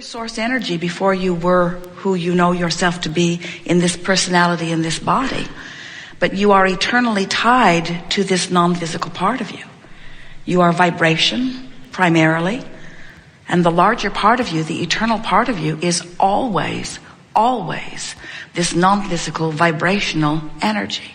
source energy before you were who you know yourself to be in this personality, in this body. But you are eternally tied to this non-physical part of you. You are vibration, primarily. And the larger part of you, the eternal part of you, is always this non-physical vibrational energy.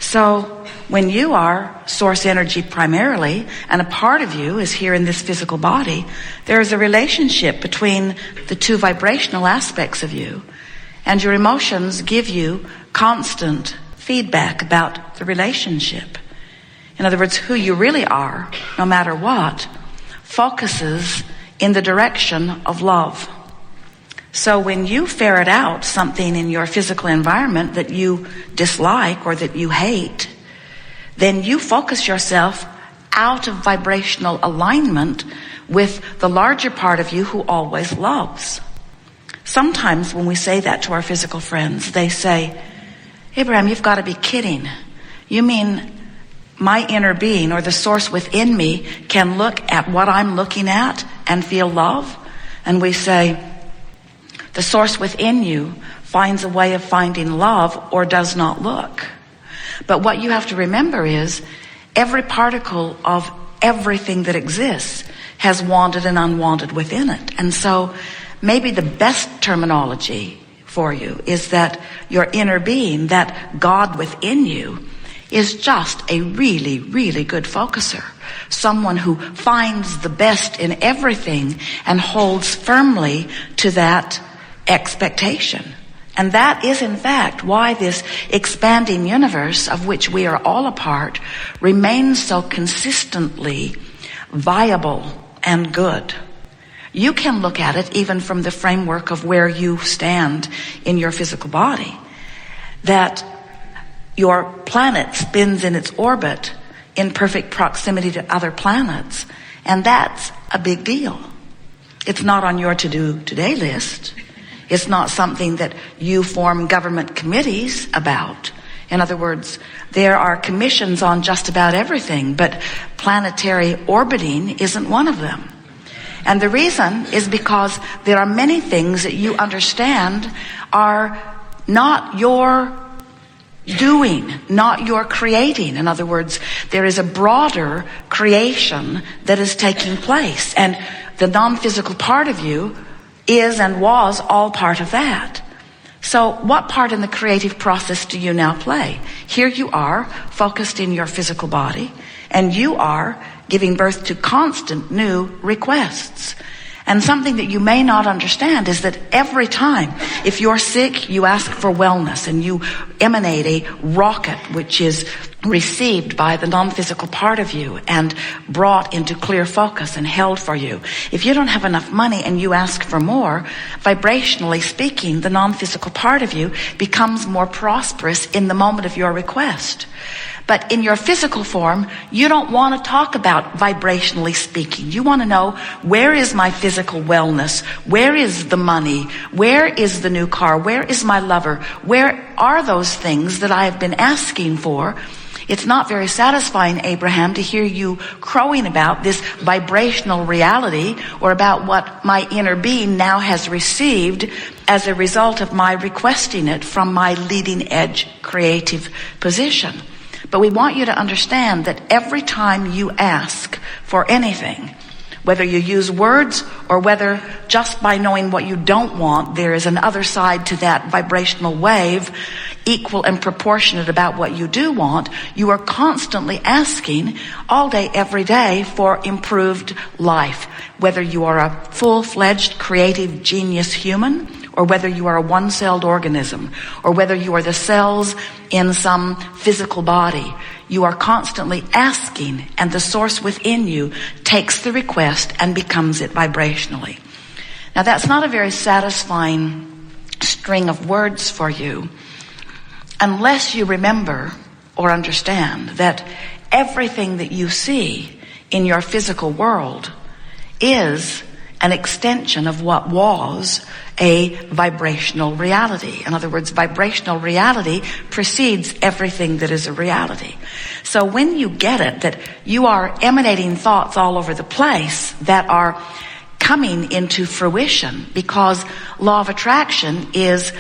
So when you are source energy primarily, and a part of you is here in this physical body, there is a relationship between the two vibrational aspects of you, and your emotions give you constant feedback about the relationship. In other words, who you really are, no matter what, focuses in the direction of love. So when you ferret out something in your physical environment that you dislike or that you hate, then you focus yourself out of vibrational alignment with the larger part of you who always loves. Sometimes when we say that to our physical friends, they say, "Abraham, you've got to be kidding. You mean my inner being or the source within me can look at what I'm looking at and feel love?" And we say, the source within you finds a way of finding love or does not look. But what you have to remember is every particle of everything that exists has wanted and unwanted within it. And so maybe the best terminology for you is that your inner being, that God within you, is just a really, really good focuser. Someone who finds the best in everything and holds firmly to that expectation. And that is in fact why this expanding universe of which we are all a part remains so consistently viable and good. You can look at it even from the framework of where you stand in your physical body, that your planet spins in its orbit in perfect proximity to other planets, and that's a big deal. It's not on your to-do today list. It's not something that you form government committees about. In other words, there are commissions on just about everything, but planetary orbiting isn't one of them. And the reason is because there are many things that you understand are not your doing, not your creating. In other words, there is a broader creation that is taking place, and the non-physical part of you is and was all part of that. So what part in the creative process do you now play? Here you are, focused in your physical body, and you are giving birth to constant new requests. And something that you may not understand is that every time, if you're sick, you ask for wellness and you emanate a rocket which is received by the non-physical part of you and brought into clear focus and held for you. If you don't have enough money and you ask for more, vibrationally speaking, the non-physical part of you becomes more prosperous in the moment of your request. But in your physical form, you don't want to talk about vibrationally speaking. You want to know, where is my physical wellness? Where is the money? Where is the new car? Where is my lover? Where are those things that I have been asking for? It's not very satisfying, Abraham, to hear you crowing about this vibrational reality or about what my inner being now has received as a result of my requesting it from my leading edge creative position. But we want you to understand that every time you ask for anything, whether you use words or whether just by knowing what you don't want, there is another side to that vibrational wave, equal and proportionate about what you do want, you are constantly asking all day, every day for improved life. Whether you are a full-fledged creative genius human, or whether you are a one-celled organism, or whether you are the cells in some physical body, you are constantly asking, and the source within you takes the request and becomes it vibrationally. Now that's not a very satisfying string of words for you, unless you remember or understand that everything that you see in your physical world is an extension of what was a vibrational reality. In other words, vibrational reality precedes everything that is a reality. So when you get it, that you are emanating thoughts all over the place that are coming into fruition, because law of attraction is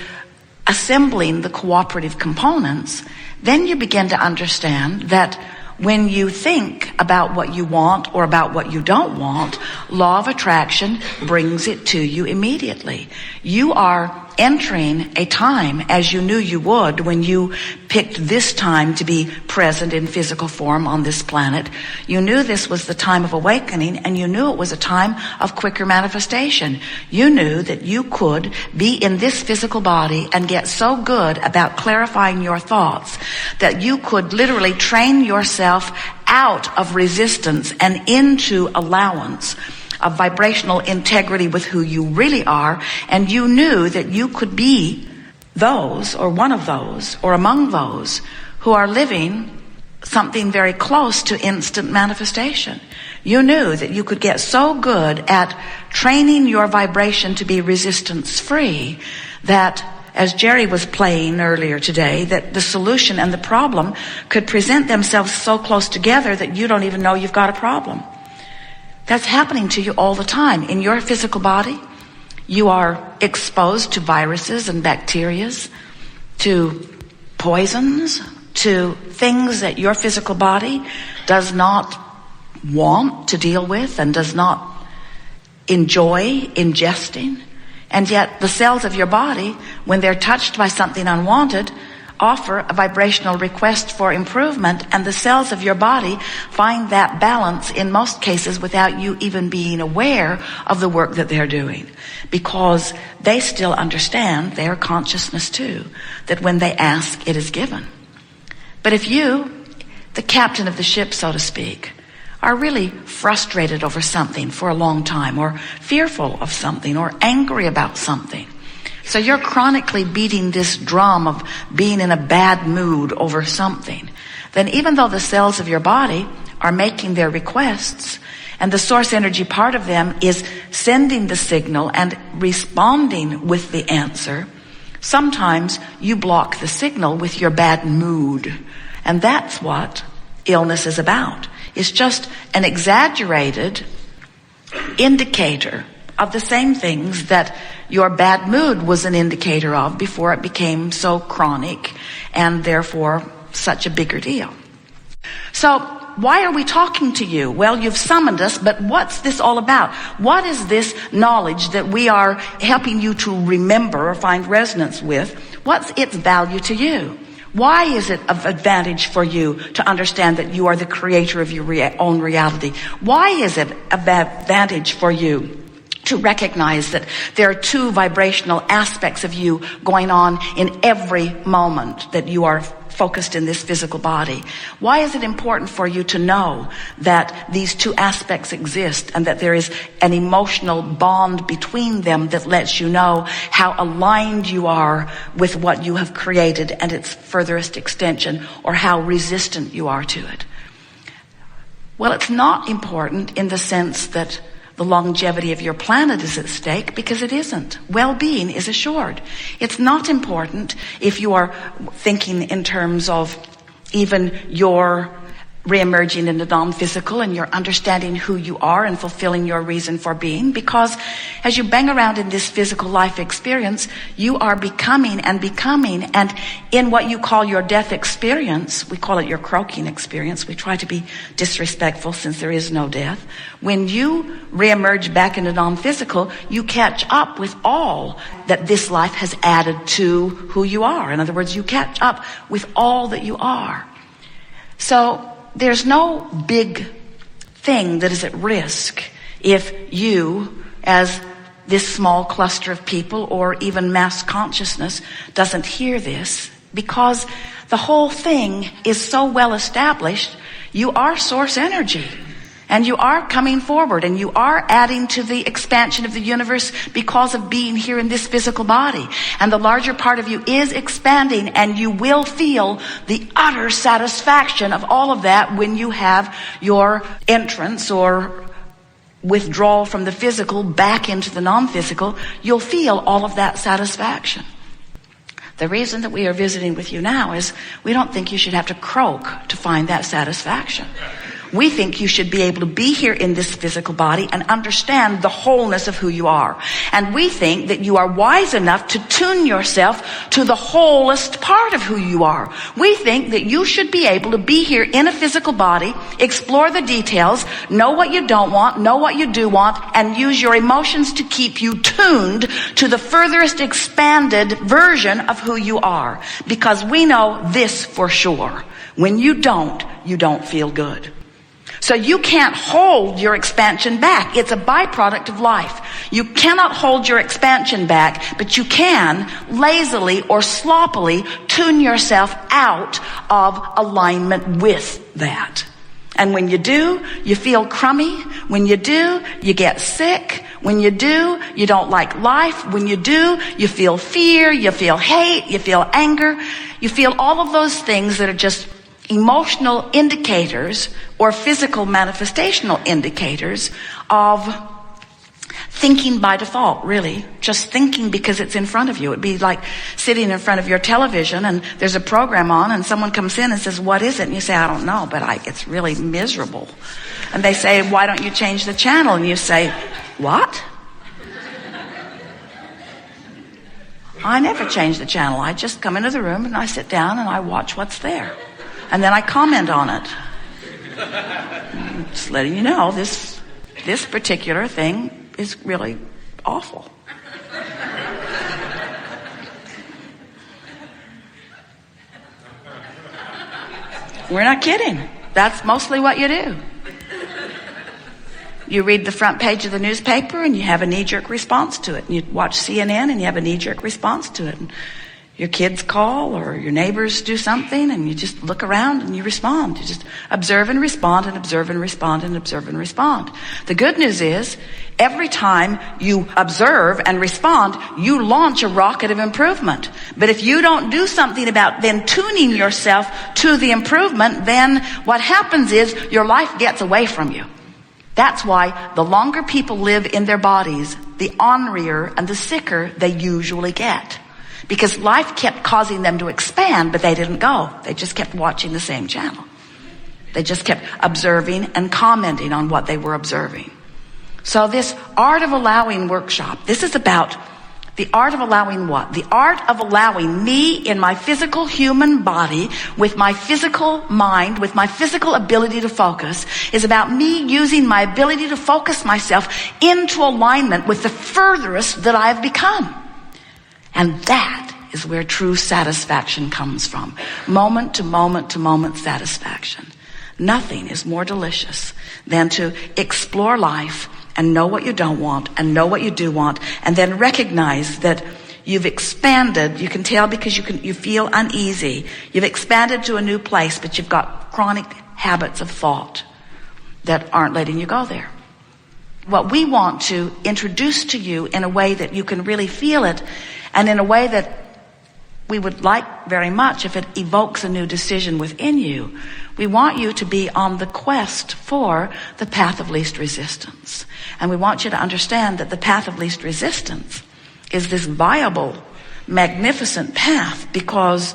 assembling the cooperative components, then you begin to understand that when you think about what you want or about what you don't want, law of attraction brings it to you immediately. You are entering a time, as you knew you would when you picked this time to be present in physical form on this planet. You knew this was the time of awakening, and you knew it was a time of quicker manifestation. You knew that you could be in this physical body and get so good about clarifying your thoughts that you could literally train yourself out of resistance and into allowance of vibrational integrity with who you really are. And you knew that you could be those, or one of those, or among those who are living something very close to instant manifestation. You knew that you could get so good at training your vibration to be resistance free that, as Jerry was playing earlier today, that the solution and the problem could present themselves so close together that you don't even know you've got a problem. That's happening to you all the time. In your physical body, you are exposed to viruses and bacteria, to poisons, to things that your physical body does not want to deal with and does not enjoy ingesting. And yet the cells of your body, when they're touched by something unwanted, offer a vibrational request for improvement, and the cells of your body find that balance in most cases without you even being aware of the work that they're doing, because they still understand their consciousness too, that when they ask, it is given. But if you, the captain of the ship, so to speak, are really frustrated over something for a long time, or fearful of something, or angry about something, so you're chronically beating this drum of being in a bad mood over something, then even though the cells of your body are making their requests, and the source energy part of them is sending the signal and responding with the answer, sometimes you block the signal with your bad mood. And that's what illness is about. It's just an exaggerated indicator of the same things that your bad mood was an indicator of before it became so chronic and therefore such a bigger deal. So why are we talking to you? Well, you've summoned us, but what's this all about? What is this knowledge that we are helping you to remember or find resonance with? What's its value to you? Why is it of advantage for you to understand that you are the creator of your own reality? Why is it of advantage for you to recognize that there are two vibrational aspects of you going on in every moment that you are focused in this physical body? Why is it important for you to know that these two aspects exist and that there is an emotional bond between them that lets you know how aligned you are with what you have created and its furthest extension, or how resistant you are to it? Well, it's not important in the sense that the longevity of your planet is at stake, because it isn't. Well-being is assured. It's not important if you are thinking in terms of even your reemerging in the non-physical and you're understanding who you are and fulfilling your reason for being, because as you bang around in this physical life experience, you are becoming, and in what you call your death experience, we call it your croaking experience. We try to be disrespectful since there is no death. When you reemerge back into non-physical, you catch up with all that this life has added to who you are. In other words, you catch up with all that you are. So there's no big thing that is at risk if you, as this small cluster of people, or even mass consciousness, doesn't hear this, because the whole thing is so well established. You are source energy, and you are coming forward, and you are adding to the expansion of the universe because of being here in this physical body. And the larger part of you is expanding, and you will feel the utter satisfaction of all of that when you have your entrance or withdrawal from the physical back into the non-physical. You'll feel all of that satisfaction. The reason that we are visiting with you now is we don't think you should have to croak to find that satisfaction. We think you should be able to be here in this physical body and understand the wholeness of who you are. And we think that you are wise enough to tune yourself to the wholest part of who you are. We think that you should be able to be here in a physical body, explore the details, know what you don't want, know what you do want, and use your emotions to keep you tuned to the furthest expanded version of who you are. Because we know this for sure. When you don't feel good. So you can't hold your expansion back. It's a byproduct of life. You cannot hold your expansion back, but you can lazily or sloppily tune yourself out of alignment with that. And when you do, you feel crummy. When you do, you get sick. When you do, you don't like life. When you do, you feel fear, you feel hate, you feel anger. You feel all of those things that are just emotional indicators or physical manifestational indicators of thinking by default, really. Just thinking because it's in front of you. It'd be like sitting in front of your television and there's a program on and someone comes in and says, what is it? And you say, I don't know, but it's really miserable. And they say, why don't you change the channel? And you say, what? I never change the channel. I just come into the room and I sit down and I watch what's there. And then I comment on it. Just letting you know, this particular thing is really awful. We're not kidding. That's mostly what you do. You read the front page of the newspaper and you have a knee-jerk response to it. And you watch CNN and you have a knee-jerk response to it. And your kids call or your neighbors do something and you just look around and you respond. You just observe and respond and observe and respond and observe and respond. The good news is every time you observe and respond, you launch a rocket of improvement. But if you don't do something about then tuning yourself to the improvement, then what happens is your life gets away from you. That's why the longer people live in their bodies, the ornerier and the sicker they usually get. Because life kept causing them to expand, but they didn't go. They just kept watching the same channel. They just kept observing and commenting on what they were observing. So this Art of Allowing workshop, this is about the art of allowing what? The art of allowing me in my physical human body, with my physical mind, with my physical ability to focus, is about me using my ability to focus myself into alignment with the furthest that I've become. And that is where true satisfaction comes from. Moment to moment to moment satisfaction. Nothing is more delicious than to explore life and know what you don't want and know what you do want, and then recognize that you've expanded. You can tell because you feel uneasy. You've expanded to a new place, but you've got chronic habits of thought that aren't letting you go there. What we want to introduce to you in a way that you can really feel it, and in a way that we would like very much if it evokes a new decision within you, we want you to be on the quest for the path of least resistance. And we want you to understand that the path of least resistance is this viable, magnificent path because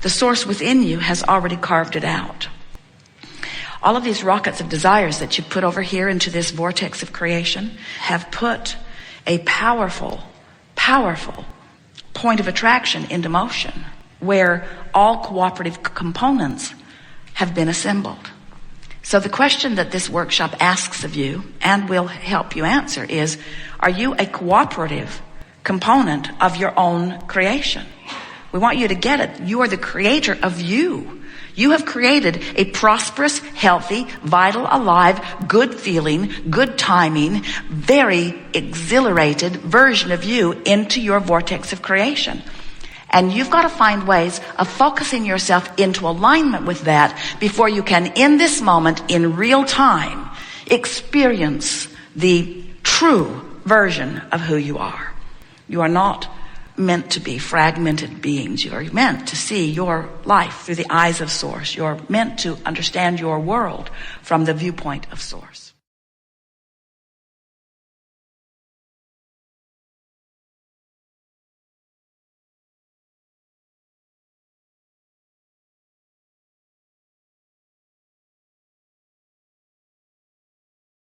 the source within you has already carved it out. All of these rockets of desires that you put over here into this vortex of creation have put a powerful, powerful point of attraction into motion where all cooperative components have been assembled. So the question that this workshop asks of you and will help you answer is, are you a cooperative component of your own creation? We want you to get it. You are the creator of you. You have created a prosperous, healthy, vital, alive, good feeling, good timing, very exhilarated version of you into your vortex of creation. And you've got to find ways of focusing yourself into alignment with that before you can, in this moment, in real time, experience the true version of who you are. You are not meant to be fragmented beings. You are meant to see your life through the eyes of Source. You're meant to understand your world from the viewpoint of Source.